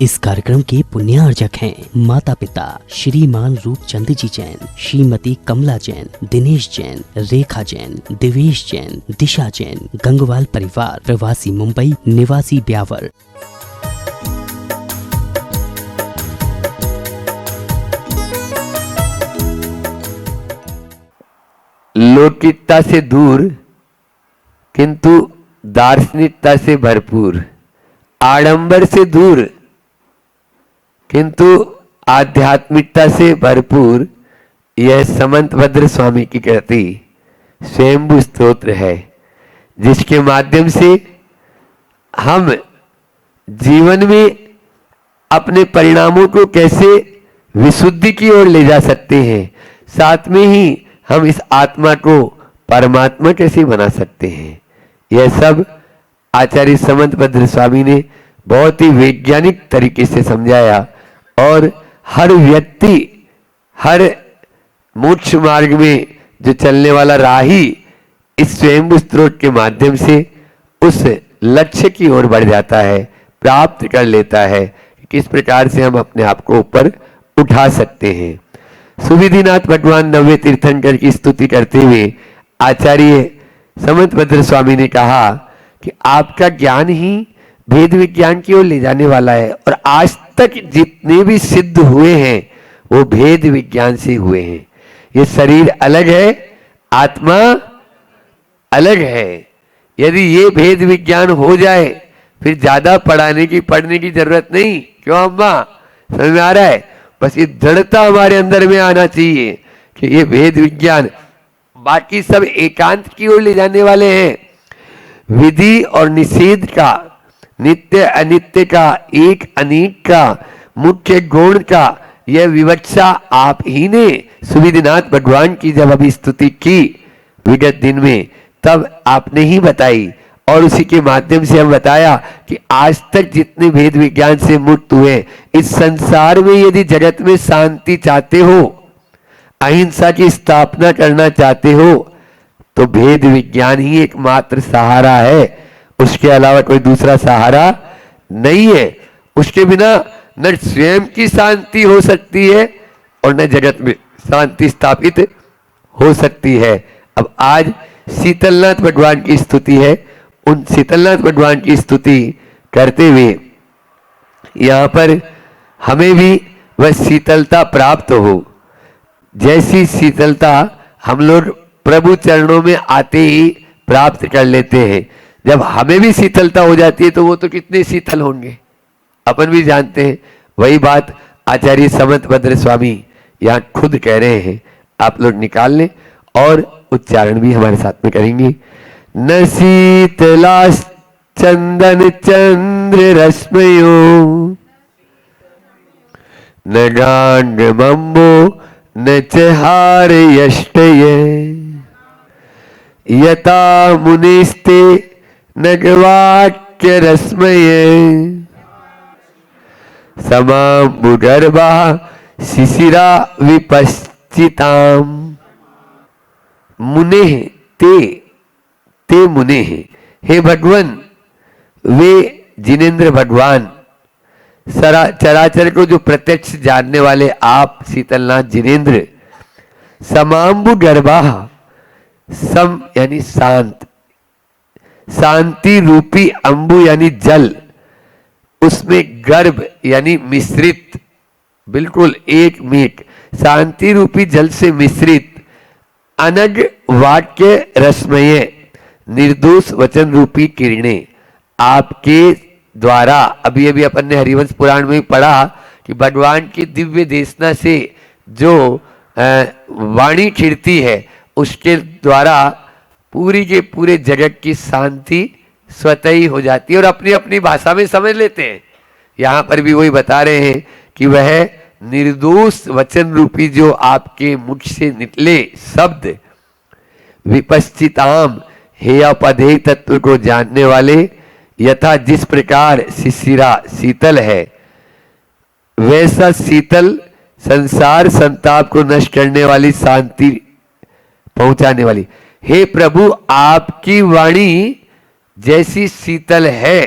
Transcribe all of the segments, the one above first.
इस कार्यक्रम के पुण्यार्जक हैं माता पिता श्रीमान रूपचंद जी जैन, श्रीमती कमला जैन, दिनेश जैन, रेखा जैन, दिवेश जैन, दिशा जैन, गंगवाल परिवार, प्रवासी मुंबई, निवासी ब्यावर। लौकिकता से दूर किंतु दार्शनिकता से भरपूर, आडंबर से दूर किंतु आध्यात्मिकता से भरपूर यह समंतभद्र स्वामी की कृति स्वयंभू स्तोत्र है, जिसके माध्यम से हम जीवन में अपने परिणामों को कैसे विशुद्धि की ओर ले जा सकते हैं, साथ में ही हम इस आत्मा को परमात्मा कैसे बना सकते हैं। यह सब आचार्य समंतभद्र स्वामी ने बहुत ही वैज्ञानिक तरीके से समझाया और हर व्यक्ति, हर मोक्ष मार्ग में जो चलने वाला राही इस स्वयंभू स्तोत्र के माध्यम से उस लक्ष्य की ओर बढ़ जाता है, प्राप्त कर लेता है। किस प्रकार से हम अपने आप को ऊपर उठा सकते हैं। सुविधिनाथ भगवान नव्य तीर्थंकर की स्तुति करते हुए आचार्य समंतभद्र स्वामी ने कहा कि आपका ज्ञान ही भेद विज्ञान की ओर ले जाने वाला है और आज तक जितने भी सिद्ध हुए हैं वो भेद विज्ञान से हुए हैं। ये शरीर अलग है, आत्मा अलग है। यदि ये भेद विज्ञान हो जाए फिर ज्यादा पढ़ने की जरूरत नहीं। क्यों अम्मा, समझ में आ रहा है? बस ये दृढ़ता हमारे अंदर में आना चाहिए कि ये भेद विज्ञान, बाकी सब एकांत की ओर ले जाने वाले हैं। विधि और निषेध का, नित्य अनित्य का, एक अनेक का, मुख्य गुण का यह विवक्षा आप ही ने सुविधिनाथ भगवान की जब अभी स्तुति की विगत दिन में, तब आपने ही बताई और उसी के माध्यम से हम बताया कि आज तक जितने भेद विज्ञान से मुक्त हुए इस संसार में, यदि जगत में शांति चाहते हो, अहिंसा की स्थापना करना चाहते हो, तो भेद विज्ञान ही एकमात्र सहारा है। उसके अलावा कोई दूसरा सहारा नहीं है। उसके बिना न स्वयं की शांति हो सकती है और न जगत में शांति स्थापित हो सकती है। अब आज शीतलनाथ भगवान की स्तुति है। उन शीतलनाथ भगवान की स्तुति करते हुए यहाँ पर हमें भी वह शीतलता प्राप्त हो, जैसी शीतलता हम लोग प्रभु चरणों में आते ही प्राप्त कर लेते हैं। जब हमें भी शीतलता हो जाती है तो वो तो कितने शीतल होंगे, अपन भी जानते हैं। वही बात आचार्य समंतभद्र स्वामी यहाँ खुद कह रहे हैं। आप लोग निकाल लें और उच्चारण भी हमारे साथ में करेंगे। न शीतला चंदन चंद्र रश्मयो, न गांड मम्बो न चहार यष्टये, यथा मुनिस्ते नगवाक्य रश्मये, समाम्बुगर्भा शिशिरा विपश्चिताम। मुने ते मुने हैं, हे भगवान, वे जिनेंद्र भगवान, चराचर को जो प्रत्यक्ष जानने वाले आप शीतलनाथ जिनेंद्र, समाम्बु गर्भा, सम यानी शांत, शांति रूपी अंबु यानी जल, उसमें गर्भ यानी मिश्रित, बिल्कुल एक मेक, शांति रूपी जल से मिश्रित अनग वाक्य रश्मये, निर्दोष वचन रूपी किरणें आपके द्वारा। अभी अभी अपन ने हरिवंश पुराण में पढ़ा कि भगवान की दिव्य देशना से जो वाणी खिड़ती है उसके द्वारा पूरी के पूरे जगत की शांति स्वतः ही हो जाती है और अपनी अपनी भाषा में समझ लेते हैं। यहाँ पर भी वही बता रहे हैं कि वह निर्दोष वचन रूपी जो आपके मुख से निकले शब्द, विपश्चिताम, हे अपधेय तत्व को जानने वाले, यथा जिस प्रकार शिशिरा शीतल है, वैसा शीतल संसार संताप को नष्ट करने वाली, शांति पहुंचाने वाली। हे प्रभु, आपकी वाणी जैसी शीतल है,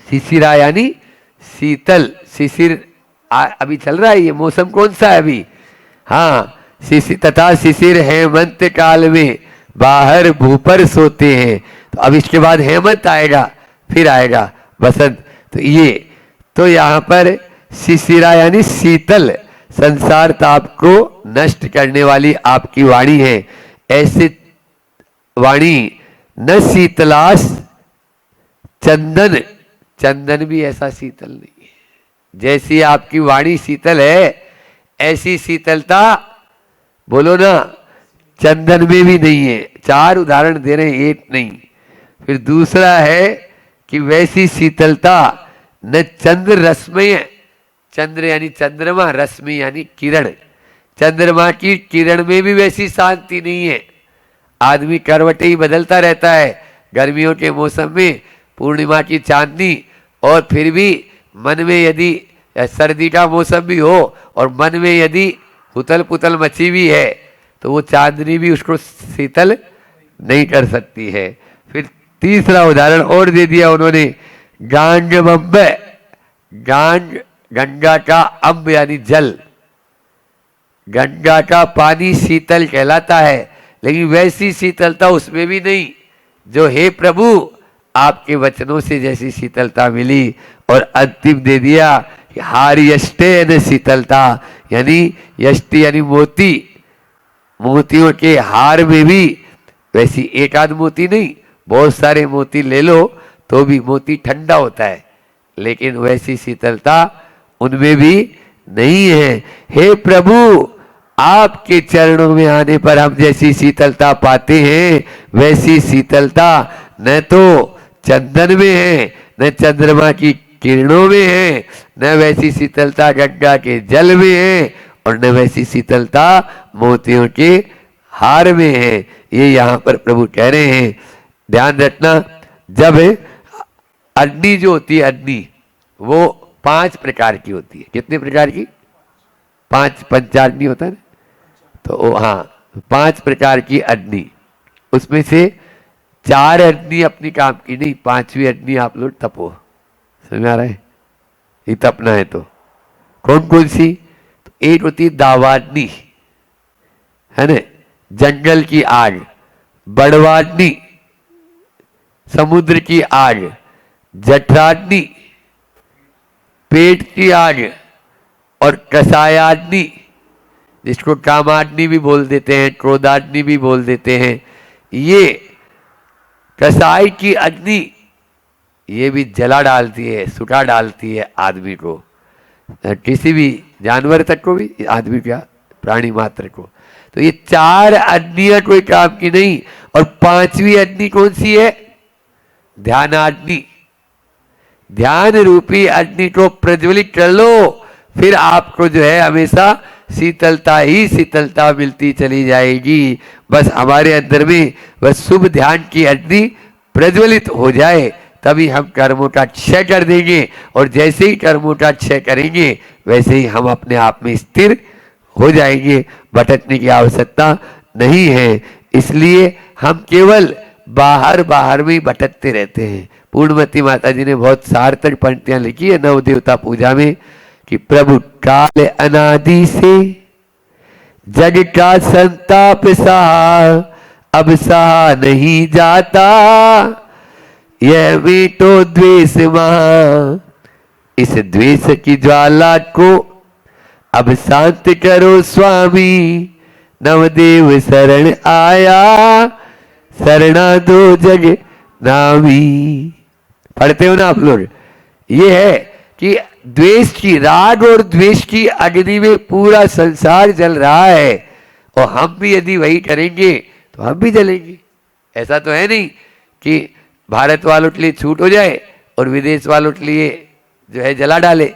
शिशिरा यानी शीतल शिशिर अभी चल रहा है, ये मौसम कौन सा है अभी? हाँ, शिशिर तथा शिशिर हेमंत काल में बाहर भूपर सोते हैं। तो अब इसके बाद हेमंत आएगा, फिर आएगा बसंत। तो ये तो यहाँ पर शिशिरा यानी शीतल, संसार ताप को नष्ट करने वाली आपकी वाणी है। ऐसे वाणी न शीतलास चंदन, चंदन भी ऐसा शीतल नहीं है। जैसी आपकी वाणी शीतल है, ऐसी शीतलता बोलो ना चंदन में भी नहीं है। 4 उदाहरण दे रहे हैं, एक नहीं। फिर दूसरा है कि वैसी शीतलता न चंद्र रश्मि, चंद्र यानी चंद्रमा, रश्मि यानी किरण, चंद्रमा की किरण में भी वैसी शांति नहीं है। आदमी करवटे ही बदलता रहता है। गर्मियों के मौसम में पूर्णिमा की चांदनी, और फिर भी मन में यदि सर्दी का मौसम भी हो और मन में यदि उथल पुथल मची भी है, तो वो चांदनी भी उसको शीतल नहीं कर सकती है। फिर तीसरा उदाहरण और दे दिया उन्होंने, गांग बम्ब, गांग गंगा का अम्ब यानी जल, गंगा का पानी शीतल कहलाता है, लेकिन वैसी शीतलता उसमें भी नहीं जो हे प्रभु आपके वचनों से जैसी शीतलता मिली। और अंतिम दे दिया कि हार यष्टे न शीतलता, यानी यष्टि यानी मोती, मोतियों के हार में भी वैसी एक आध मोती नहीं, बहुत सारे मोती ले लो तो भी मोती ठंडा होता है, लेकिन वैसी शीतलता उनमें भी नहीं है। हे प्रभु आपके चरणों में आने पर हम जैसी शीतलता पाते हैं, वैसी शीतलता न तो चंदन में है, न चंद्रमा की किरणों में है, न वैसी शीतलता गंगा के जल में है, और न वैसी शीतलता मोतियों के हार में है। ये यहाँ पर प्रभु कह रहे हैं। ध्यान रखना, जब अग्नि जो होती है, अग्नि वो 5 प्रकार की होती है। कितने प्रकार की? 5 पंचाग्नि होता है ना, तो हाँ 5 प्रकार की अग्नि, उसमें से 4 अग्नि अपनी काम की नहीं, 5वीं अग्नि आप लोग तपो। समझ में आ रहा है? ये तपना है तो कौन कौन सी? तो एक होती है दावाग्नि, है ना, जंगल की आग, बड़वाग्नि समुद्र की आग, जठराग्नि पेट की आग, और कसायाग्नि जिसको कामाग्नि भी बोल देते हैं, क्रोधाग्नि भी बोल देते हैं। ये कसाई की अग्नि ये भी जला डालती है, सुखा डालती है आदमी को, किसी भी जानवर तक को भी, आदमी क्या प्राणी मात्र को। तो ये 4 अग्नियां कोई काम की नहीं। और 5वीं अग्नि कौन सी है? ध्यानाग्नि। ध्यान रूपी अग्नि को प्रज्वलित कर लो, फिर आपको जो है हमेशा शीतलता ही शीतलता मिलती चली जाएगी। बस हमारे अंदर में बस शुभ ध्यान की अग्नि प्रज्वलित हो जाए, तभी हम कर्मों का क्षय कर देंगे। और जैसे ही कर्मों का क्षय करेंगे, वैसे ही हम अपने आप में स्थिर हो जाएंगे। भटकने की आवश्यकता नहीं है। इसलिए हम केवल बाहर बाहर में ही भटकते रहते हैं। पूर्णमती माता जी ने बहुत सार्थक पंक्तियां लिखी है नव देवता पूजा में कि प्रभु काल अनादि से जग का संताप सहा, अब सहा नहीं जाता, यह भी तो द्वेष महा, इस द्वेष की ज्वाला को अब शांत करो स्वामी, नवदेव शरण आया, शरणा दो जग नामी। पढ़ते हो ना आप लोग? ये है कि द्वेष की, राग और द्वेष की अग्नि में पूरा संसार जल रहा है, और हम भी यदि वही करेंगे तो हम भी जलेंगे। ऐसा तो है नहीं कि भारत वालों के लिए छूट हो जाए और विदेश वालों के लिए जो है जला डाले।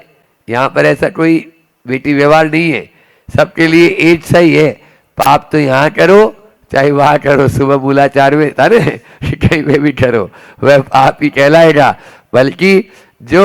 यहाँ पर ऐसा कोई बेटी व्यवहार नहीं है, सबके लिए एक सही है। पाप तो यहाँ करो चाहे वहाँ करो, सुबह मूलाचार में था ना, कहीं पे भी करो वह पाप ही कहलाएगा। बल्कि जो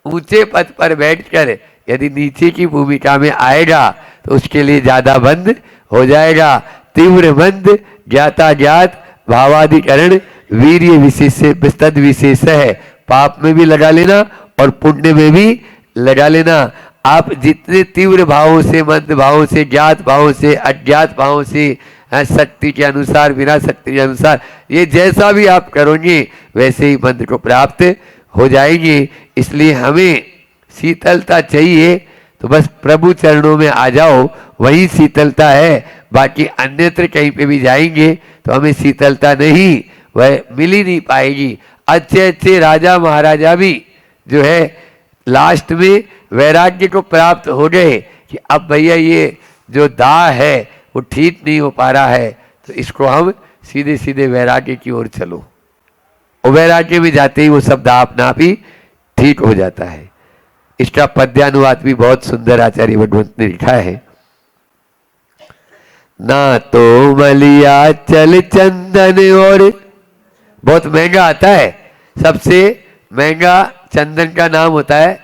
ऊंचे पद पर बैठकर यदि नीचे की भूमिका में आएगा तो उसके लिए ज्यादा बंद हो जाएगा। तीव्र बंद ज्ञाता ज्ञात भावाधिकरण वीर्य विशेष तद विशेष है। पाप में भी लगा लेना और पुण्य में भी लगा लेना। आप जितने तीव्र भावों से, मंद भावों से, ज्ञात भावों से, अज्ञात भावों से, शक्ति के अनुसार, बिना शक्ति के अनुसार, ये जैसा भी आप करोगे वैसे ही मंत्र को प्राप्त हो जाएंगे। इसलिए हमें शीतलता चाहिए तो बस प्रभु चरणों में आ जाओ, वही शीतलता है। बाकी अन्यत्र कहीं पे भी जाएंगे तो हमें शीतलता नहीं, वह मिल ही नहीं पाएगी। अच्छे अच्छे राजा महाराजा भी जो है लास्ट में वैराग्य को प्राप्त हो गए कि अब भैया ये जो दाह है वो ठीक नहीं हो पा रहा है, तो इसको हम सीधे सीधे वैराग्य की ओर चलो। और वैराग्य में जाते ही वो सब दाह अपना आप ही ठीक हो जाता है। इसका पद्यानुवाद भी बहुत सुंदर आचार्य भगवंत ने लिखा है। ना तो मलिया चल चंदन, और बहुत महंगा आता है, सबसे महंगा चंदन का नाम होता है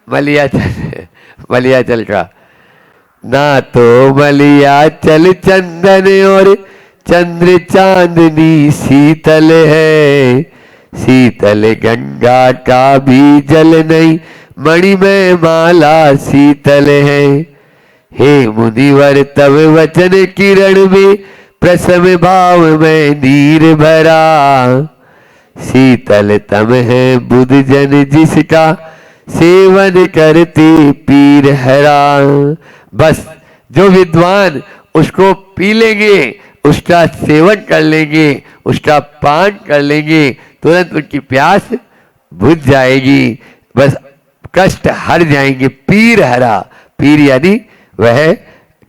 मलियाचल, मलियाचल का। ना तो मलियाचल चंदन और चंद्र चांदनी शीतल है, शीतल गंगा का भी जल नहीं, मणि में माला शीतल है। हे मुनिवर तब वचन किरण में, प्रसम भाव में नीर भरा, शीतल तम है बुध जन जिसका, सेवन करते पीर हरा। बस जो विद्वान उसको पी लेंगे, उसका सेवन कर लेंगे, उसका पान कर लेंगे, तुरंत उनकी प्यास बुझ जाएगी, बस कष्ट हर जाएंगे। पीर हरा, पीर यानी वह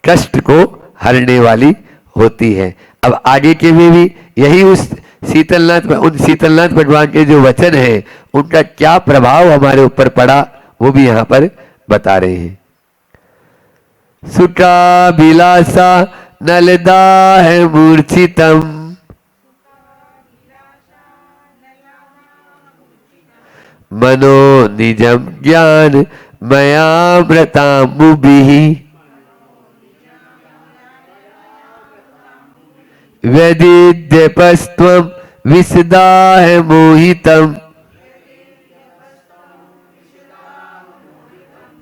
कष्ट को हरने वाली होती है। अब आगे के में भी यही उस शीतलनाथ, उन शीतलनाथ भगवान के जो वचन हैं उनका क्या प्रभाव हमारे ऊपर पड़ा वो भी यहाँ पर बता रहे हैं। सुखा बिलासा नलदा है मूर्छितम, मनो निजम ज्ञान मयामृताम्बुभिः, व्यदिद्यपस्त्वं विसदा है मोहितम,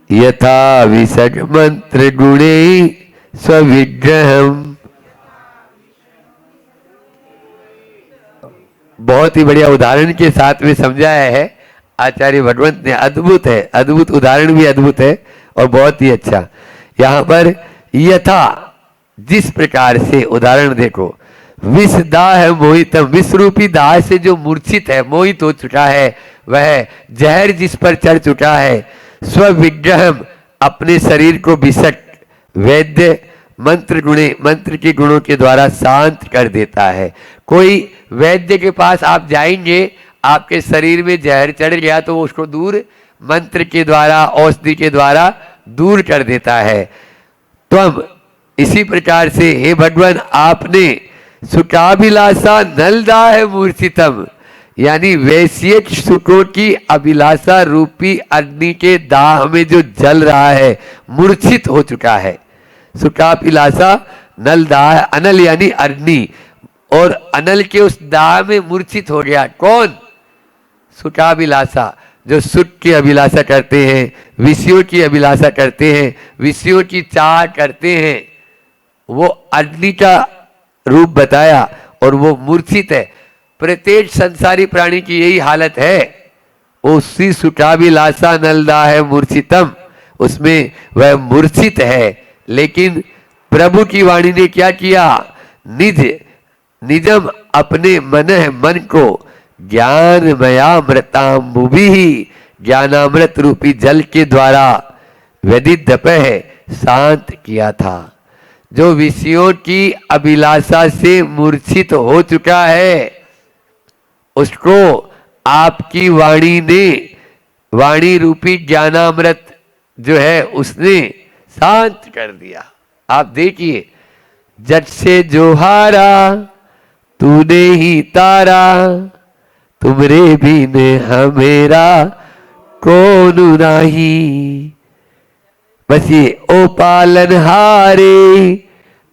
यथा विसग मंत्र गुणे स्विग्रहम। बहुत ही बढ़िया उदाहरण के साथ में समझाया है आचार्य भगवंत ने। अद्भुत है, अद्भुत उदाहरण भी अद्भुत है और बहुत ही अच्छा। यहाँ पर यथा, जिस प्रकार से उदाहरण देखो, विष दाह है मोहितम, विष रूपी दाह से जो मूर्छित है, मोहित हो चुका है, वह जहर जिस पर चढ़ चुका है, स्विग्रहम अपने शरीर को विषक, वैद्य मंत्र गुणे, मंत्र के गुणों के द्वारा शांत कर देता है। कोई वैद्य के पास आप जाएंगे, आपके शरीर में जहर चढ़ गया तो वो उसको दूर मंत्र के द्वारा, औषधि के द्वारा दूर कर देता है। तो हम इसी प्रकार से हे भगवान, आपने सुखाभिलाषा नलदा है मूर्छितम, यानी वैश्यिक सुखों की अभिलाषा रूपी अग्नि के दाह में जो जल रहा है, मूर्छित हो चुका है। सुखाभिलाषा नल दाह, अनल यानी अग्नि, और अनल के उस दाह में मूर्छित हो गया। कौन? सुखाभिलाषा, जो सुख की अभिलाषा करते हैं, विषयों की अभिलाषा करते हैं, विषयों की चाह करते हैं, वो अग्नि का रूप बताया और वो मूर्छित है। प्रत्येक संसारी प्राणी की यही हालत है, उसी सुखाभिलाषा नलदा है मूर्छितम, उसमें वह मूर्छित है। लेकिन प्रभु की वाणी ने क्या किया? निजम अपने मन को ज्ञानमयामृताम्बुभिः, ज्ञानामृत रूपी जल के द्वारा व्यदिद्यपः शांत किया था। जो विषयों की अभिलाषा से मूर्छित हो चुका है, उसको आपकी वाणी ने, वाणी रूपी ज्ञानामृत जो है उसने शांत कर दिया। आप देखिए, जट से जो हारा तूने ही तारा, तुमरे बिन हमेरा कौन नाही। बस ये ओ पालनहारे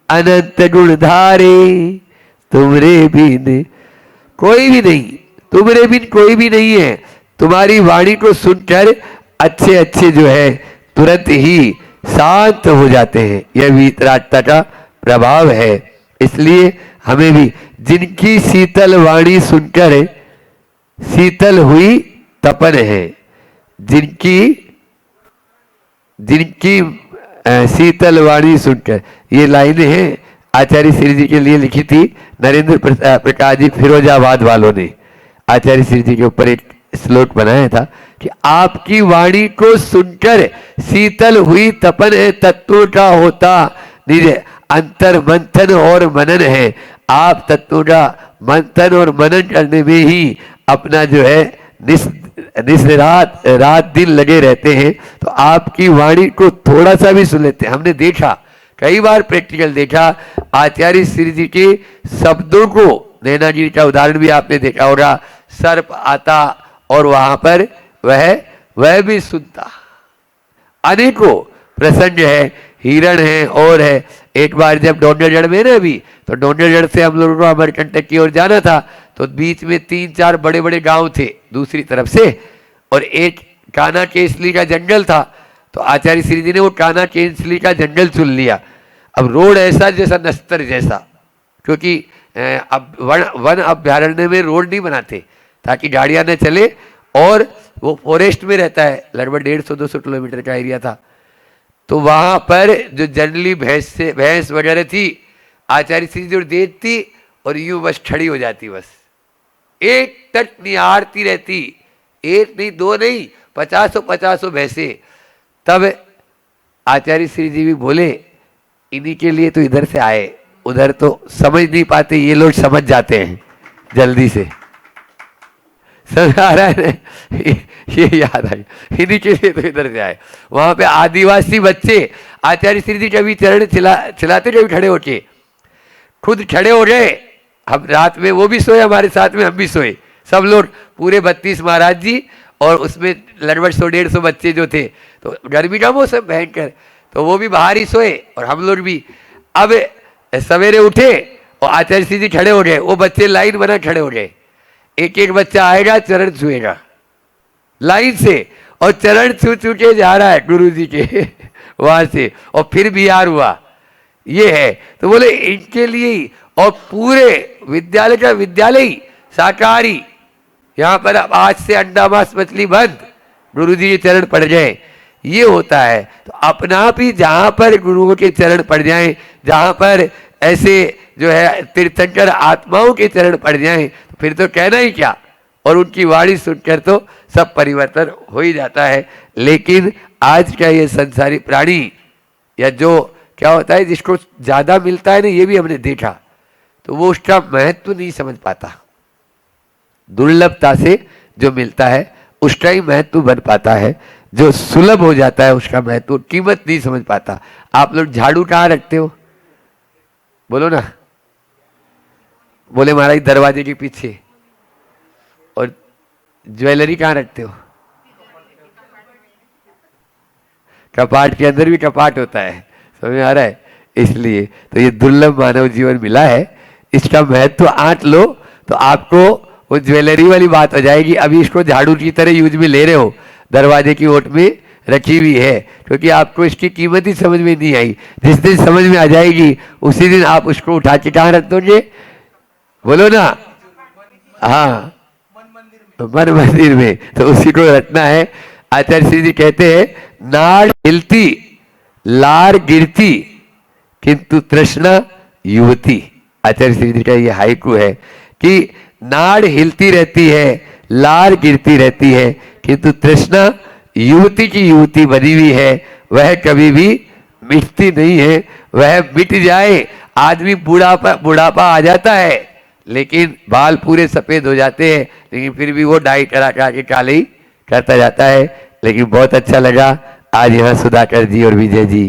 अनंत गुणधारे, तुमरे बिन कोई भी नहीं, तुमरे बिन कोई भी नहीं है। तुम्हारी वाणी को सुनकर अच्छे अच्छे जो है तुरंत ही शांत हो जाते हैं। यह वीतरागता का प्रभाव है। इसलिए हमें भी जिनकी शीतल वाणी सुनकर शीतल हुई तपन है, जिनकी शीतल वाणी सुनकर, ये लाइनें हैं आचार्य श्री जी के लिए लिखी थी नरेंद्र प्रकाश जी फिरोजाबाद वालों ने। आचार्य श्री जी के ऊपर एक श्लोक बनाया था कि आपकी वाणी को सुनकर शीतल हुई तपन है, तत्वों का होता निज अंतर मंथन और मनन है। आप तत्वों का मंथन और मनन करने में ही अपना जो है रात दिन लगे रहते हैं। तो आपकी वाणी को थोड़ा सा भी सुन लेते हैं। हमने देखा, कई बार प्रैक्टिकल देखा, आचार्य श्री जी के शब्दों को, नैना जी का उदाहरण भी आपने देखा होगा, सर्प आता और वहां पर वह भी सुनता। अनेकों प्रसंग है, हिरण है और है। एक बार जब डोंगरगढ़ में ना अभी, तो डोंगरगढ़ से हम लोगों को अमरकंटक की ओर जाना था, तो बीच में 3-4 बड़े बड़े गांव थे दूसरी तरफ से, और एक कान्हा केसली का जंगल था। तो आचार्य श्री जी ने वो कान्हा केसली का जंगल चुन लिया। अब रोड ऐसा जैसा नस्तर जैसा, क्योंकि अब वन अभ्यारण्य में रोड नहीं बनाते ताकि गाड़ियां न चले, और वो फॉरेस्ट में रहता है, लगभग 150-200 किलोमीटर का एरिया था। तो वहां पर जो जनरली भैंस वगैरह थी, आचार्य श्री जी देखती और यूं बस खड़ी हो जाती, बस एक तक निहारती रहती, एक नहीं, दो नहीं, 50 भैंसे। तब आचार्य श्री जी भी बोले, इन्हीं के लिए तो इधर से आए, उधर तो समझ नहीं पाते, ये लोग समझ जाते हैं जल्दी से। समझ आ रहा है? ये याद आई, इन्हीं के लिए तो इधर से आए। वहां पे आदिवासी बच्चे आचार्य श्री जी कभी चरण चलाते, कभी खड़े होके, खुद खड़े हो गए। हम रात में वो भी सोए हमारे साथ में, हम भी सोए, सब लोग पूरे 32 महाराज जी, और उसमें लगभग 100-150 बच्चे जो थे। तो गर्मी का मौसम भयंकर, तो वो भी बाहर ही सोए और हम लोग भी। अब सवेरे उठे और आचार्य श्री जी खड़े हो गए, वो बच्चे लाइन बना खड़े हो गए। एक एक बच्चा आएगा, चरण छुएगा लाइन से, और चरण छू के जा रहा है गुरु जी के वहां से, और फिर बिहार हुआ। ये है, तो बोले इनके लिए ही, और पूरे विद्यालय का विद्यालय शाकाहारी, यहाँ पर अब आज से अंडा मांस मछली बंद, गुरु जी के चरण पड़ जाए, ये होता है। तो अपना आप ही जहाँ पर गुरुओं के चरण पड़ जाएं, जहाँ पर ऐसे जो है तीर्थंकर आत्माओं के चरण पड़ जाएं, तो फिर तो कहना ही क्या। और उनकी वाणी सुनकर तो सब परिवर्तन हो ही जाता है। लेकिन आज का ये संसारी प्राणी, या जो क्या होता है, जिसको ज़्यादा मिलता है ना, ये भी हमने देखा, तो वो उसका महत्व नहीं समझ पाता। दुर्लभता से जो मिलता है उसका ही महत्व बन पाता है, जो सुलभ हो जाता है उसका महत्व, कीमत नहीं समझ पाता। आप लोग झाड़ू कहाँ रखते हो? बोलो ना। बोले महाराज दरवाजे के पीछे। और ज्वेलरी कहाँ रखते हो? कपाट के अंदर भी कपाट होता है, समझ आ रहा है? इसलिए तो ये दुर्लभ मानव जीवन मिला है, इसका महत्व आंट लो तो आपको वो ज्वेलरी वाली बात हो जाएगी। अभी इसको झाड़ू की तरह यूज में ले रहे हो, दरवाजे की ओट में रखी हुई है, क्योंकि आपको इसकी कीमत ही समझ में नहीं आई। जिस दिन समझ में आ जाएगी उसी दिन आप उसको उठा के कहाँ रख दोगे? बोलो ना। हाँ, मन मंदिर में, तो उसी को रखना है। आचार्य श्री जी कहते हैं, नाड़ हिलती लार गिरती किंतु तृष्णा युवती। आचार्य श्री जी का ये हाइकू है कि नाड़ हिलती रहती है, लार गिरती रहती है, किंतु तृष्णा युवती की युवती बनी हुई है, वह कभी भी मिटती नहीं है। वह मिट जाए, आदमी बुढ़ापा आ जाता है, लेकिन बाल पूरे सफेद हो जाते हैं, लेकिन फिर भी वो डाई करा के काले ही करता जाता है। लेकिन बहुत अच्छा लगा आज यहाँ सुधाकर जी और विजय जी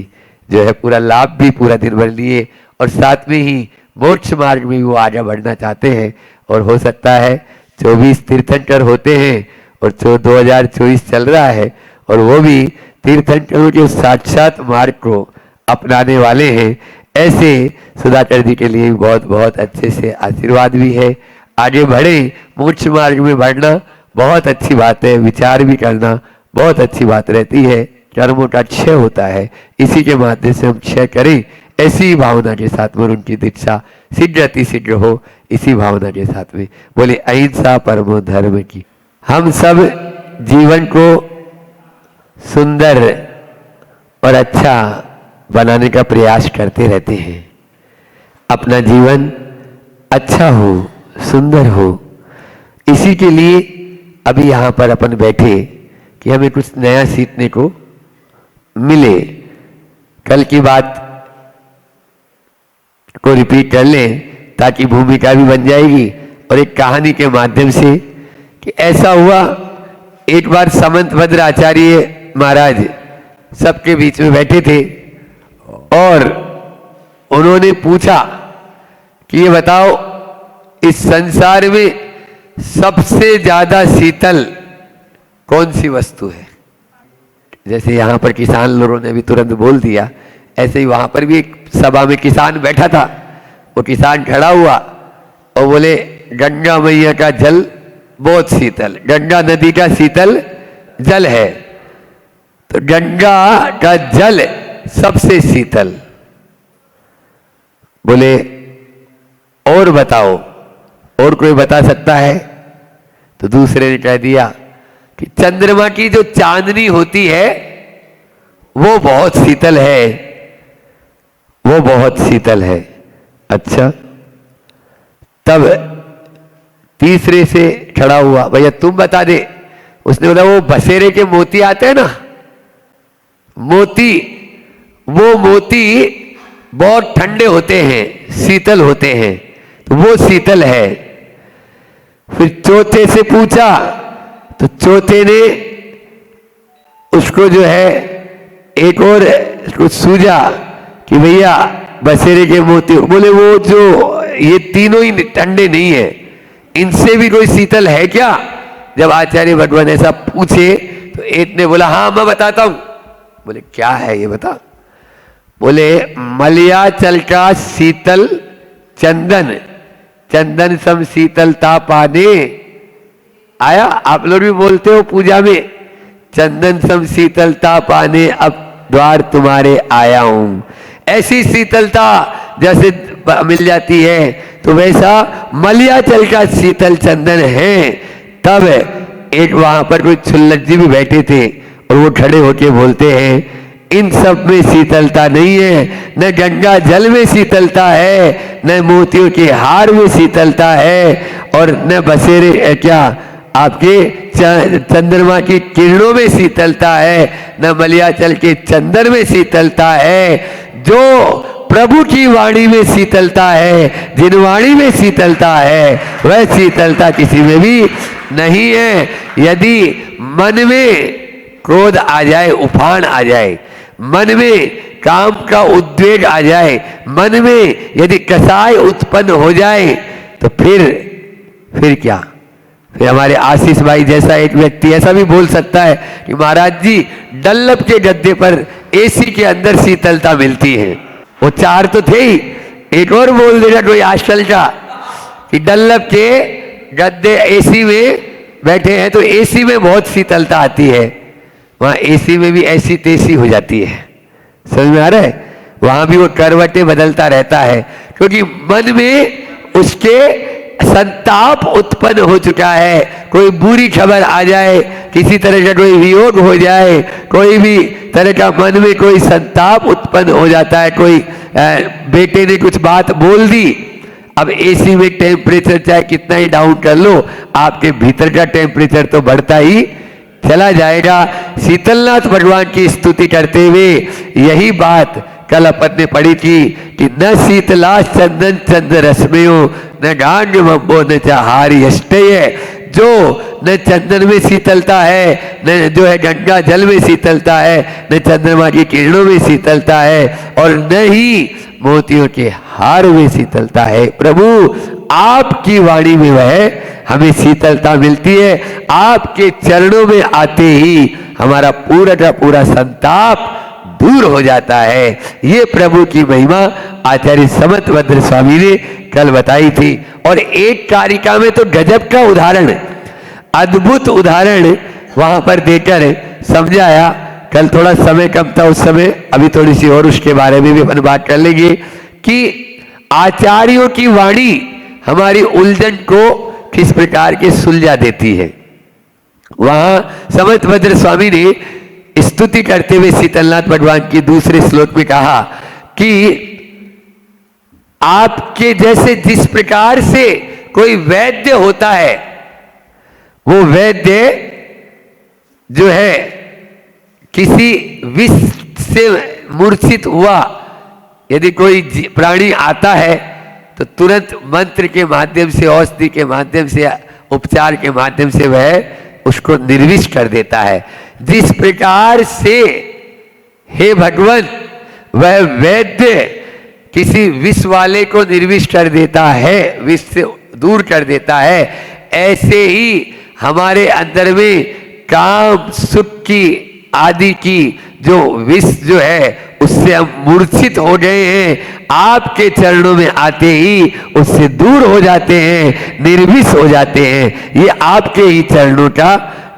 जो है पूरा लाभ भी पूरा दिन भर लिए, और साथ में ही मोक्ष मार्ग में भी वो आगे बढ़ना चाहते हैं। और हो सकता है 24 तीर्थंकर होते हैं और 2024 चल रहा है, और वो भी तीर्थंकरों के साक्षात मार्ग को अपनाने वाले हैं। ऐसे सुधाकर जी के लिए बहुत बहुत अच्छे से आशीर्वाद भी है। आगे बढ़े, मोक्ष मार्ग में बढ़ना बहुत अच्छी बात है, विचार भी करना बहुत अच्छी बात रहती है। कर्मों का क्षय होता है, इसी के माध्यम से हम क्षय करें, ऐसी ही भावना के साथ में उनकी दीक्षा शीघ्र अति शीघ्र हो, इसी भावना के साथ में बोले अहिंसा परमो धर्म की। हम सब जीवन को सुंदर और अच्छा बनाने का प्रयास करते रहते हैं। अपना जीवन अच्छा हो, सुंदर हो, इसी के लिए अभी यहाँ पर अपन बैठे कि हमें कुछ नया सीखने को मिले। कल की बात को रिपीट कर लें ताकि भूमिका भी बन जाएगी और एक कहानी के माध्यम से कि ऐसा हुआ, एक बार समंतभद्र आचार्य महाराज सबके बीच में बैठे थे और उन्होंने पूछा कि ये बताओ इस संसार में सबसे ज्यादा शीतल कौन सी वस्तु है। जैसे यहाँ पर किसान लोगों ने भी तुरंत बोल दिया, ऐसे ही वहां पर भी एक सभा में किसान बैठा था। वो किसान खड़ा हुआ और बोले गंगा मैया का जल बहुत शीतल, गंगा नदी का शीतल जल है। तो गंगा का जल सबसे शीतल। बोले और बताओ, और कोई बता सकता है? तो दूसरे ने कह दिया कि चंद्रमा की जो चांदनी होती है वो बहुत शीतल है, वो बहुत शीतल है। अच्छा, तब तीसरे से खड़ा हुआ, भैया तुम बता दे। उसने बोला वो बसेरे के मोती आते हैं ना, मोती, वो मोती बहुत ठंडे होते हैं, शीतल होते हैं, तो वो शीतल है। फिर चौथे से पूछा तो चौथे ने उसको जो है एक और कुछ सूझा कि भैया बसेरे के मोती, बोले वो जो ये तीनों ही ठंडे नहीं है, इनसे भी कोई शीतल है क्या? जब आचार्य भगवान ऐसा पूछे तो एक ने बोला हाँ मैं बताता हूं। बोले क्या है ये बता? बोले मलयाचल का शीतल चंदन, चंदन सम शीतलता पाने आया। आप लोग भी बोलते हो पूजा में, चंदन सम शीतलता पाने अब द्वार तुम्हारे आया हूं। ऐसी शीतलता जैसे मिल जाती है तो वैसा मलयाचल का शीतल चंदन है। तब एक वहां पर कोई छुल्लक जी भी बैठे थे और वो खड़े होके बोलते हैं इन सब में शीतलता नहीं है, न गंगा जल में शीतलता है, न मोतियों के हार में शीतलता है, और न बसेरे क्या आपके चंद्रमा की किरणों में शीतलता है, न मलयाचल के चंदन में शीतलता है। जो प्रभु की वाणी में शीतलता है, जिन वाणी में शीतलता है, वह शीतलता किसी में भी नहीं है। यदि मन में क्रोध आ जाए, उफान आ जाए, मन में काम का उद्वेग आ जाए, मन में यदि कसाय उत्पन्न हो जाए, तो फिर क्या? फिर हमारे आशीष भाई जैसा एक व्यक्ति ऐसा भी बोल सकता है कि महाराज जी डल्लभ के गद्दे पर एसी के अंदर शीतलता मिलती है। वो चार तो थे ही, एक और बोल देगा कोई आजकल का कि डल्लभ के गद्दे एसी में बैठे हैं तो एसी में बहुत शीतलता आती है, वहां एसी में भी ऐसी तेजी हो जाती है। समझ में आ रहा है? वहां भी वो करवटें बदलता रहता है क्योंकि मन में उसके संताप उत्पन्न हो चुका है। कोई बुरी खबर आ जाए, किसी तरह का कोई वियोग हो जाए, कोई भी तरह का मन में कोई संताप उत्पन्न हो जाता है। कोई बेटे ने कुछ बात बोल दी, अब एसी में टेम्परेचर चाहे कितना ही डाउन कर लो, आपके भीतर का टेम्परेचर तो बढ़ता ही चला जाएगा। शीतलनाथ भगवान की स्तुति करते हुए यही बात कल अपन ने पढ़ी थी कि न शीतला चंदन चंद रश्मियों, न गांग मब्बो न चाहारी अष्टय। जो न चंदन में शीतलता है, न जो है गंगा जल में शीतलता है, न चंद्रमा की किरणों में शीतलता है, और न ही मोतियों के हार में शीतलता है। प्रभु आपकी वाणी में वह हमें शीतलता मिलती है। आपके चरणों में आते ही हमारा पूरा का पूरा संताप दूर हो जाता है। ये प्रभु की महिमा आचार्य समंतभद्र स्वामी ने कल बताई थी। और एक कारिका में तो गजब का उदाहरण, अद्भुत उदाहरण वहां पर देकर समझाया। कल थोड़ा समय कम था उस समय, अभी थोड़ी सी और उसके बारे में भी अपन बात कर लेंगे कि आचार्यों की वाणी हमारी उलझन को किस प्रकार के सुलझा देती है। वहां समर्थभद्र स्वामी ने स्तुति करते हुए शीतलनाथ भगवान की दूसरे श्लोक में कहा कि आपके जैसे जिस प्रकार से कोई वैद्य होता है, वो वैद्य जो है किसी विष से मूर्छित हुआ यदि कोई प्राणी आता है तो तुरंत मंत्र के माध्यम से, औषधि के माध्यम से, उपचार के माध्यम से वह उसको निर्विष कर देता है। जिस प्रकार से हे भगवान वह वैद्य किसी विष वाले को निर्विष कर देता है, विष से दूर कर देता है, ऐसे ही हमारे अंदर में काम सुख की आदि की जो विष जो है उससे हम मूर्छित हो गए हैं, आपके चरणों में आते ही उससे दूर हो जाते हैं, निर्विष हो जाते हैं। ये आपके ही चरणों का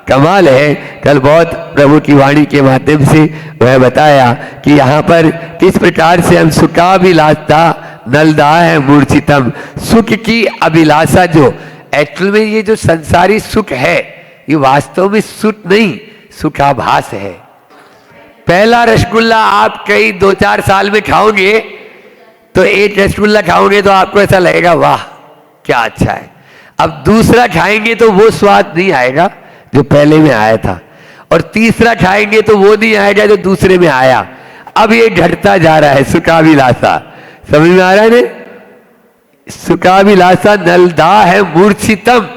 कमाल है। कल बहुत प्रभु की वाणी के माध्यम से वह बताया कि यहाँ पर किस प्रकार से हम सुखाभिलाषा नलदा है मूर्छितम, सुख की अभिलाषा जो एक्चुअल में ये जो संसारी सुख है ये वास्तव में सुख नहीं, सुखाभास है। पहला रसगुल्ला आप कई 2-4 साल में खाओगे तो एक रसगुल्ला खाओगे तो आपको ऐसा लगेगा वाह क्या अच्छा है। अब दूसरा खाएंगे तो वो स्वाद नहीं आएगा जो पहले में आया था, और तीसरा खाएंगे तो वो नहीं आएगा जो दूसरे में आया। अब ये घटता जा रहा है सुखाभिलाषा, समझ में आ रहा है ने? सुखाभिलाषा नलदा है मूर्छितम,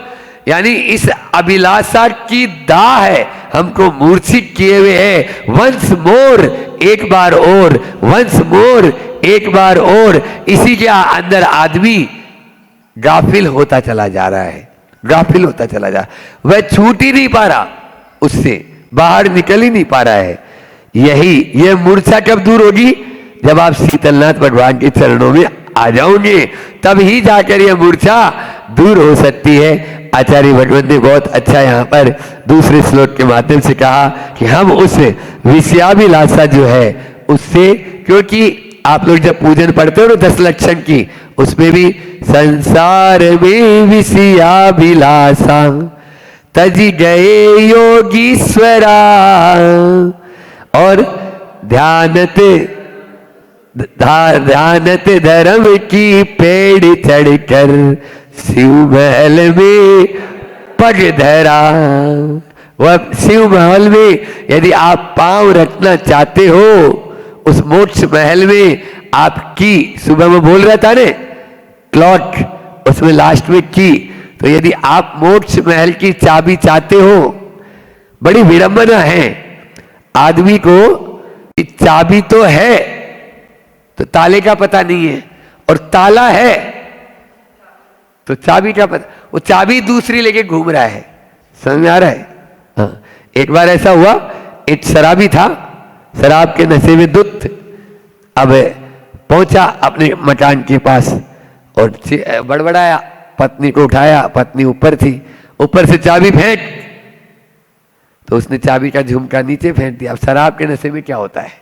यानी इस अभिलाषा की दाह है हमको मूर्छित किए हुए है। वंस मोर, एक बार और, वंस मोर, एक बार और। इसी के अंदर आदमी गाफिल होता चला जा रहा है, गाफिल होता चला जा, वह छूट ही नहीं पा रहा, उससे बाहर निकल ही नहीं पा रहा है। यह मूर्छा कब दूर होगी? जब आप शीतलनाथ भगवान के चरणों में आ जाओगे तब ही जाकर यह मूर्छा दूर हो सकती है। आचार्य भगवान ने बहुत अच्छा यहाँ पर दूसरे श्लोक के माध्यम से कहा कि हम उस विषयाभिलाषा जो है उससे, क्योंकि आप लोग जब पूजन पढ़ते हो ना 10 लक्षण की, उसमें भी संसार में विषयाभिलाषा तजी गए योगीश्वरा, और ध्यानते धर्म की पेड़ चढ़कर शिव महल में पग धरा। वह शिव महल में यदि आप पांव रखना चाहते हो, उस मोक्ष महल में आपकी, सुबह में बोल रहा था ने क्लॉक, उसमें लास्ट में की, तो यदि आप मोक्ष महल की चाबी चाहते हो, बड़ी विडंबना है आदमी को कि चाबी तो है तो ताले का पता नहीं है, और ताला है तो चाबी का पता, वो चाबी दूसरी लेके घूम रहा है। समझ में आ रहा है? हाँ। एक बार ऐसा हुआ, एक शराबी था, शराब के नशे में धुत, अब पहुंचा अपने मकान के पास और बड़बड़ाया, पत्नी को उठाया, पत्नी ऊपर थी, ऊपर से चाबी फेंक, तो उसने चाबी का झुमका नीचे फेंक दिया। अब शराब के नशे में क्या होता है,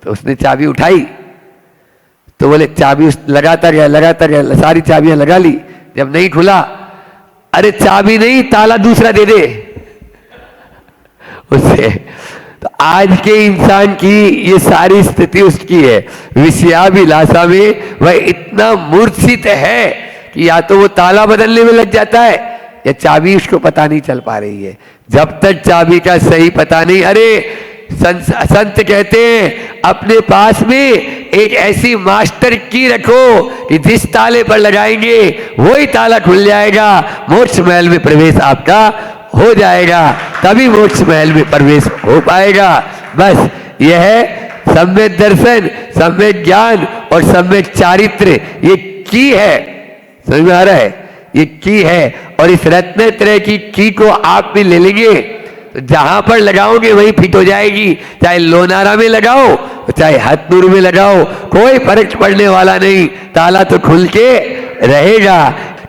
तो उसने चाबी उठाई, तो बोले चाबी लगाता गया, सारी चाबियां लगा ली, जब नहीं खुला, अरे चाबी नहीं ताला दूसरा दे दे उससे। तो आज के इंसान की ये सारी स्थिति उसकी है, विषयाभिलाषा में वह इतना मूर्छित है कि या तो वो ताला बदलने में लग जाता है या चाबी उसको पता नहीं चल पा रही है। जब तक चाबी का सही पता नहीं, अरे संत कहते हैं अपने पास में एक ऐसी मास्टर की रखो कि जिस ताले पर लगाएंगे वही ताला खुल जाएगा, मोक्ष महल में प्रवेश आपका हो जाएगा, तभी मोक्ष महल में प्रवेश हो पाएगा। बस यह है सम्यक दर्शन, सम्यक ज्ञान और सम्यक चारित्र, ये की है। समझ में आ रहा है? ये की है, और इस रत्नत्रय की को आप भी ले लेंगे तो जहां पर लगाओगे वही फिट हो जाएगी। चाहे लोनारा में लगाओ चाहे हथनूर में लगाओ, कोई फर्क पड़ने वाला नहीं, ताला तो खुल के रहेगा।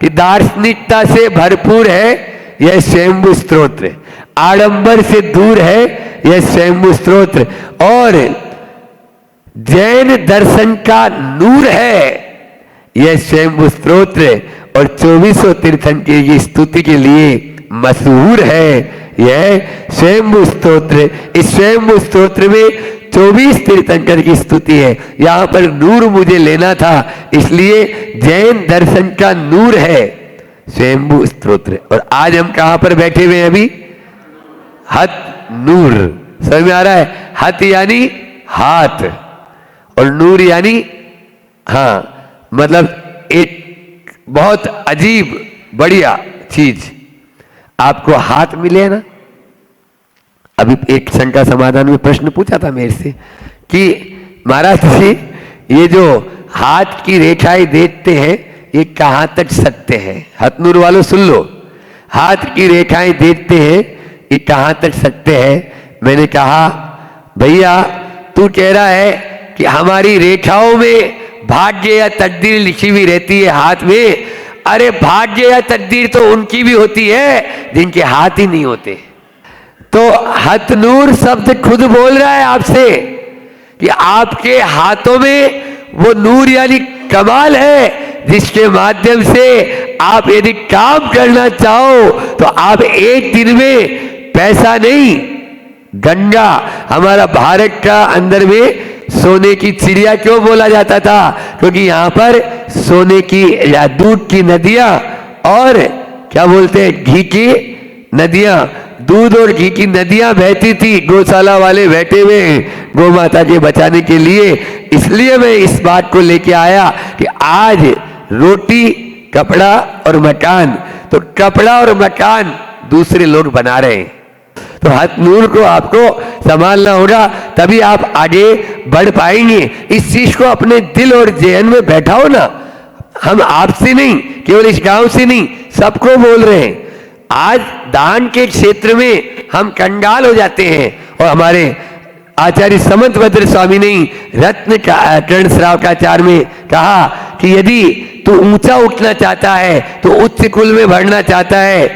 कि दार्शनिकता से भरपूर है यह स्वयंभू स्तोत्र, आडंबर से दूर है यह स्वयंभू स्तोत्र, और जैन दर्शन का नूर है यह स्वयंभू स्तोत्र, और 2400 तीर्थंकर की स्तुति के लिए मशहूर है यह स्वयंभू स्तोत्र। इस स्वयंभू स्तोत्र में 24 तीर्थंकर की स्तुति है। यहां पर नूर मुझे लेना था, इसलिए जैन दर्शन का नूर है स्वयंभू स्तोत्र। और आज हम कहां पर बैठे हुए हैं अभी? हत नूर, समझ में आ रहा है? हत यानी हाथ और नूर यानी हाँ, मतलब एक बहुत अजीब बढ़िया चीज आपको हाथ मिले ना। अभी एक शंका समाधान में प्रश्न पूछा था मेरे से कि महाराज जी ये जो हाथ की रेखाएं देखते हैं ये कहां तक सत्य है? हथनूर वालों सुन लो, हाथ की रेखाएं देखते हैं ये कहां तक सत्य है? मैंने कहा भैया तू कह रहा है कि हमारी रेखाओं में भाग्य या तकदीर लिखी हुई रहती है हाथ में। अरे भाग्य या तकदीर तो उनकी भी होती है जिनके हाथ ही नहीं होते। तो हथनूर शब्द खुद बोल रहा है आपसे कि आपके हाथों में वो नूर यानी कमाल है जिसके माध्यम से आप यदि काम करना चाहो तो आप एक दिन में पैसा नहीं, गंगा, हमारा भारत का अंदर में सोने की चिड़िया क्यों बोला जाता था? क्योंकि यहाँ पर सोने की या दूध की नदियां और क्या बोलते हैं घी की नदियां, दूध और घी की नदियां बहती थी। गौशाला वाले बैठे हुए हैं गौ माता के बचाने के लिए। इसलिए मैं इस बात को लेके आया कि आज रोटी, कपड़ा और मकान, तो कपड़ा और मकान दूसरे लोग बना रहे हैं। तो हथनूर को आपको संभालना होगा, तभी आप आगे बढ़ पाएंगे। इस चीज को अपने दिल और जेहन में बैठाओ ना। हम आपसे नहीं, केवल इस गांव से नहीं, सबको बोल रहे हैं। आज दान के क्षेत्र में हम कंगाल हो जाते हैं। और हमारे आचार्य समंतभद्र स्वामी ने रत्न कर्ण श्रावकाचार्य में कहा कि यदि तू ऊंचा उठना चाहता है, तो उच्च कुल में बढ़ना चाहता है,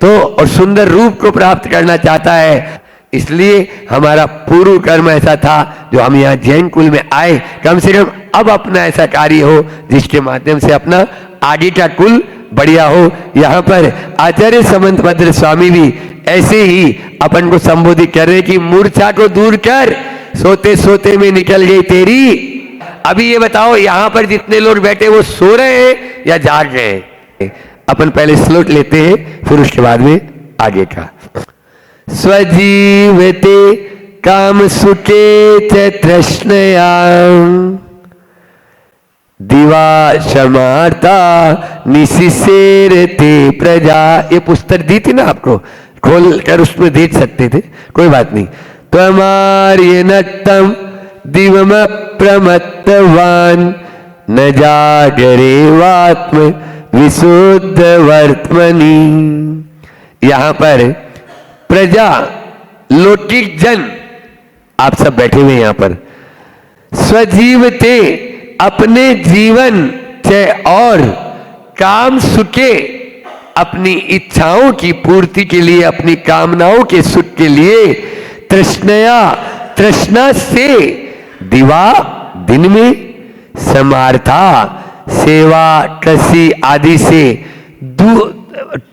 तो और सुंदर रूप को प्राप्त करना चाहता है, इसलिए हमारा पूर्व कर्म ऐसा था जो हम यहाँ जैन कुल में आए। कम से कम अब अपना ऐसा कार्य हो जिसके माध्यम से अपना आगे का कुल बढ़िया हो। यहाँ पर आचार्य समंतभद्र स्वामी भी ऐसे ही अपन को संबोधित कर रहे कि मूर्छा को दूर कर, सोते सोते में निकल गई तेरी। अभी ये बताओ यहाँ पर जितने लोग बैठे वो सो रहे हैं या जाग रहे हैं? अपन पहले श्लोक लेते हैं, फिर उसके बाद में आगे का। स्वजीवते काम सुखे च तृष्णया दिवा समार्ता निशिसेरते प्रजा। ये पुस्तक दी थी ना आपको, खोल कर उसमें देख सकते थे, कोई बात नहीं। त्वमार्य नत्तम दिवम प्रमत्तवान न जागरेवात्म विशुद्ध वर्तमनी। यहां पर प्रजा, लौकिक जन, आप सब बैठे हुए यहां पर, स्वजीवते अपने जीवन से और काम सुखे, अपनी इच्छाओं की पूर्ति के लिए, अपनी कामनाओं के सुख के लिए, तृष्णया, तृष्णा से, दिवा, दिन में, समार्था, सेवा, कृषि आदि से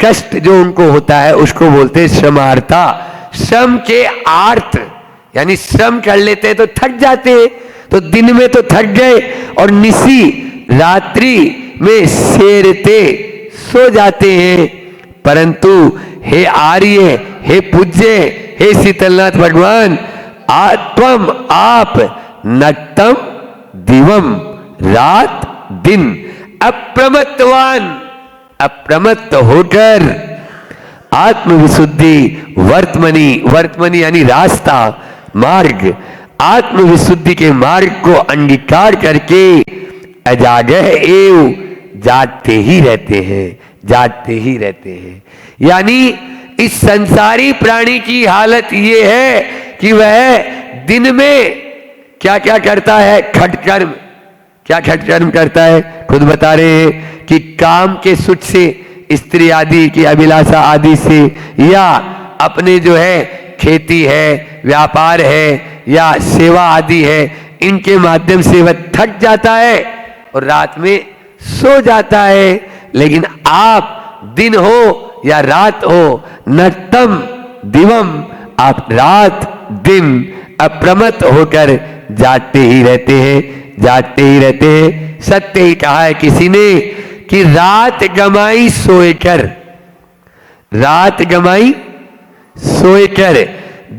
कष्ट जो उनको होता है उसको बोलते हैं श्रमार्था। श्रम के आर्थ यानी श्रम कर लेते हैं तो थक जाते हैं, तो दिन में तो थक गए, और निशी रात्रि में सेरते सो जाते हैं। परंतु हे आर्य, हे पूज्य, हे शीतलनाथ भगवान, आत्म आप नक्तम दिवम, रात दिन, अप्रमत्तवान, अप्रमत्त होकर, आत्मविशुद्धि वर्तमनी, वर्तमनी यानी रास्ता, मार्ग, आत्मविशुद्धि के मार्ग को अंगीकार करके अजागह एव, जागते ही रहते हैं, जागते ही रहते हैं। यानी इस संसारी प्राणी की हालत ये है कि वह दिन में क्या क्या करता है, खटकर्म, क्या खटकर्म करता है, खुद बता रहे हैं कि काम के सुख से स्त्री आदि की अभिलाषा आदि से, या अपने जो है खेती है, व्यापार है या सेवा आदि है, इनके माध्यम से वह थक जाता है और रात में सो जाता है। लेकिन आप दिन हो या रात हो, नक्तम दिवम, आप रात दिन अप्रमत्त होकर जागते ही रहते हैं, जागते ही रहते हैं। सत्य ही कहा है किसी ने कि रात गमाई सोएकर, रात गमाई सोएकर,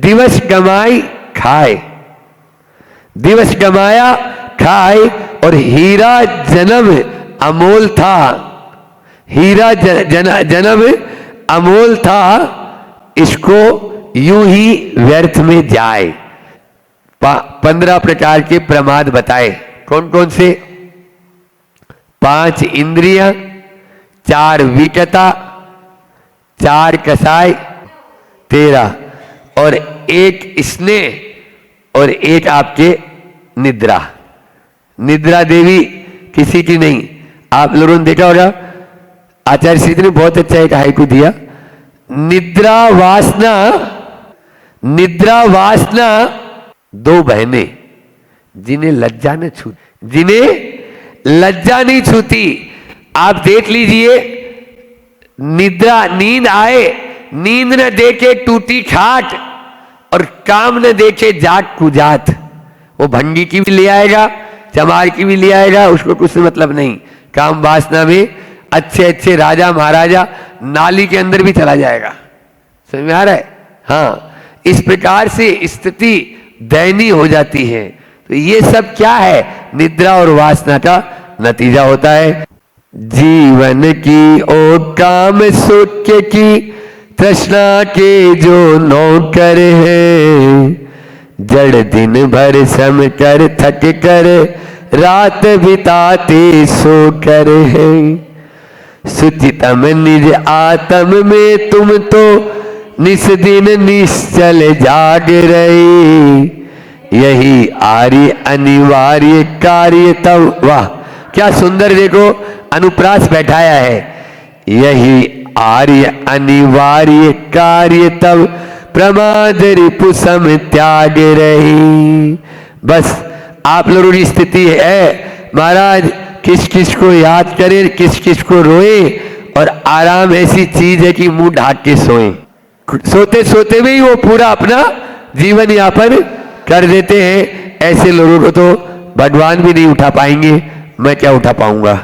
दिवस गमाई खाए, दिवस गमाया खाए। और हीरा जन्म अमोल था, हीरा जन्म अमोल था, इसको यूं ही व्यर्थ में जाए। 15 प्रकार के प्रमाद बताए। कौन कौन से? 5 इंद्रियां, 4 विकता, 4 कसाय, 13, और 1 स्नेह और 1 आपके निद्रा। निद्रा देवी किसी की नहीं। आप लोगों ने देखा होगा, आचार्य श्री ने बहुत अच्छा एक हाइकू दिया, निद्रा वासना, निद्रा वासना 2 बहनें जिन्हें लज्जा न छूती, जिन्हें लज्जा नहीं छूती। आप देख लीजिए, निद्रा, नींद आए, नींद न देखे टूटी खाट, और काम न देखे जाट कुजात। वो भंगी की भी ले आएगा, चमार की भी ले आएगा, उसको कुछ मतलब नहीं। काम वासना में अच्छे अच्छे राजा महाराजा नाली के अंदर भी चला जाएगा। समझ में आ रहा है? हाँ, इस प्रकार से स्थिति दयनीय हो जाती है। तो ये सब क्या है? निद्रा और वासना का नतीजा होता है। जीवन की ओ काम सुख की तृष्णा के जो नौकर है, जड़ दिन भर सम कर थक कर रात बिताते सो कर है। सुचितम निज आत्म में तुम तो निस दिन निश्चल जाग रही, यही आर्य अनिवार्य कार्य तब। वाह क्या सुंदर देखो अनुप्रास बैठाया है। यही आर्य अनिवार्य कार्य तब, प्रमाद रिपु सम त्याग रही। बस आप लोगों की स्थिति है महाराज, किस किस को याद करें, किस किस को रोए, और आराम ऐसी चीज है कि मुंह ढाक के सोए। सोते सोते भी वो पूरा अपना जीवन यापन कर देते हैं। ऐसे लोगों को तो भगवान भी नहीं उठा पाएंगे, मैं क्या उठा पाऊंगा।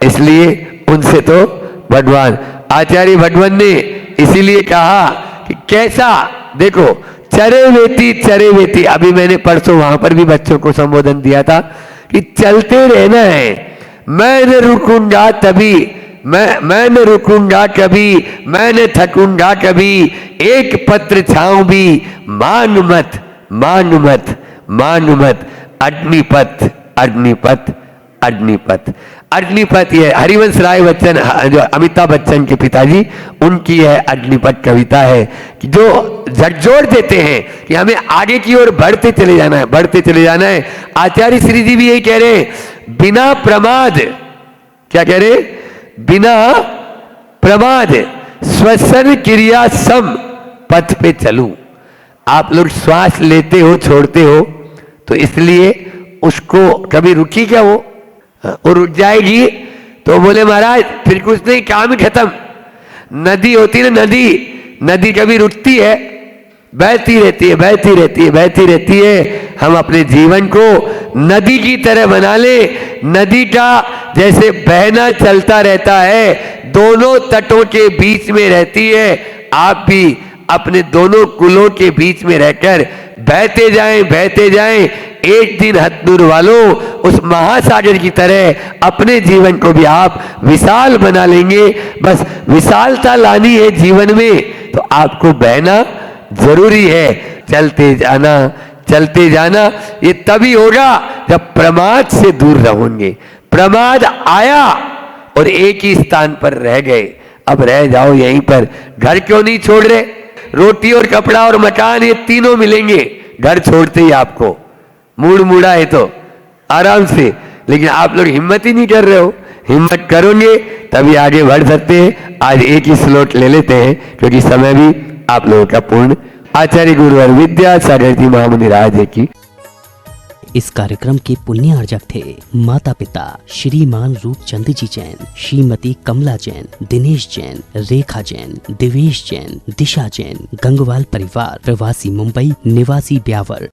इसलिए उनसे तो भगवान, आचार्य भगवान ने इसीलिए कहा कि कैसा देखो, चरे वेती। अभी मैंने परसों वहां पर भी बच्चों को संबोधन दिया था कि चलते रहना है। मैं न रुकूंगा तभी, मैं न रुकूंगा कभी, मैं न थकूंगा कभी, एक पत्र छाऊं भी मांग मत, मांग मत, मांग मत। अग्निपथ, अग्निपथ, अग्निपथ, अग्निपथ। ये हरिवंश राय बच्चन, जो अमिताभ बच्चन के पिताजी, उनकी है अग्निपथ कविता है, कि जो झकझोर देते हैं कि हमें आगे की ओर बढ़ते चले जाना है, बढ़ते चले जाना है। आचार्य श्री जी भी यही कह रहे हैं, बिना प्रमाद, क्या कह रहे? बिना प्रमाद श्वसन क्रिया सम पथ पे चलूं। आप लोग श्वास लेते हो छोड़ते हो, तो इसलिए उसको कभी रुकी क्या वो रुक जाएगी तो बोले महाराज फिर कुछ नहीं, काम ही खत्म। नदी होती है ना, नदी, नदी कभी रुकती है? बहती रहती है, बहती रहती है, बहती रहती है। हम अपने जीवन को नदी की तरह बना ले। नदी का जैसे बहना चलता रहता है, दोनों तटों के बीच में रहती है। आप भी अपने दोनों कुलों के बीच में रहकर बहते जाएं, बहते जाएं। एक दिन हथनूर वालों, उस महासागर की तरह अपने जीवन को भी आप विशाल बना लेंगे। बस विशालता लानी है जीवन में, तो आपको बहना जरूरी है। चलते जाना, चलते जाना। ये तभी होगा जब प्रमाद से दूर रहोगे। प्रमाद आया और एक ही स्थान पर रह गए, अब रह जाओ यहीं पर। घर क्यों नहीं छोड़ रहे? रोटी और कपड़ा और मकान, ये तीनों मिलेंगे घर छोड़ते ही आपको। मूड मुड़ा है तो आराम से, लेकिन आप लोग हिम्मत ही नहीं कर रहे हो। हिम्मत करोगे तभी आगे बढ़ सकते हैं। आज एक ही स्लॉट ले लेते हैं क्योंकि समय भी आप लोगों का पूर्ण। आचार्य गुरुवर विद्यासागर जी महामुनि राज की। इस कार्यक्रम के पुण्य अर्जक थे माता पिता श्रीमान रूपचंद जी जैन, श्रीमती कमला जैन, दिनेश जैन, रेखा जैन, दिवेश जैन, दिशा जैन, गंगवाल परिवार, प्रवासी मुंबई, निवासी ब्यावर।